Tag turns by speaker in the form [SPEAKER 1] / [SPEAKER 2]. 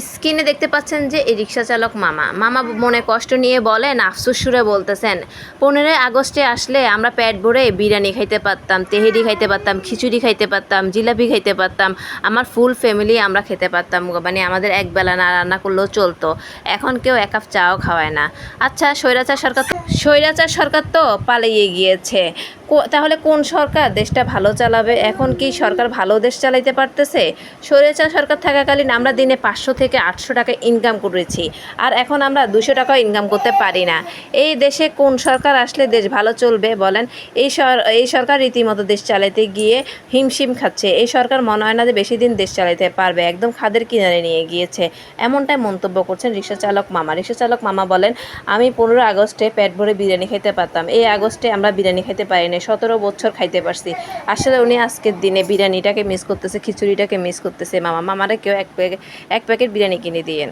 [SPEAKER 1] স্ক্রিনে দেখতে পাচ্ছেন যে এই রিক্সা চালক মামা মনে কষ্ট নিয়ে বলেন, আফসোস সুরে বলতেছেন, 15 আগস্টে আসলে আমরা পেট ভরে বিরিয়ানি খাইতে পারতাম, তেহেরি খাইতে পারতাম, খিচুড়ি খাইতে পারতাম, জিলাপি খাইতে পারতাম, আমার ফুল ফ্যামিলি আমরা খেতে পারতাম, মানে আমাদের একবেলা না রান্না করলেও চলতো। এখন কেউ এক কাপ চাও খাওয়ায় না। আচ্ছা, স্বৈরাচার সরকার তো পালিয়ে গিয়েছে, তাহলে কোন সরকার দেশটা ভালো চালাবে? এখন কি সরকার ভালো দেশ চালাইতে পারতেছে? স্বৈরাচার সরকার থাকাকালীন আমরা দিনে 500 থেকে 800 টাকা ইনকাম করেছি, আর এখন আমরা 200 টাকাও ইনকাম করতে পারি না। এই দেশে কোন সরকার আসলে দেশ ভালো চলবে বলেন? এই সরকার রীতিমতো দেশ চালাইতে গিয়ে হিমশিম খাচ্ছে। এই সরকার মনে হয় না যে বেশি দিন দেশ চালাইতে পারবে, একদম খাদের কিনারে নিয়ে গিয়েছে। এমনটাই মন্তব্য করছেন রিক্সা চালক মামা বলেন, আমি 15 আগস্টে পেট ভরে বিরিয়ানি খেতে পারতাম, এই আগস্টে আমরা বিরিয়ানি খেতে পারি না, 17 বছর খাইতে পারছি। আসলে উনি আজকের দিনে বিরিয়ানিটাকে মিস করতেছে, খিচুড়িটাকে মিস করতেছে। মামারে কেউ এক প্যাকেট বিরিয়ানি কিনে দিয়েন।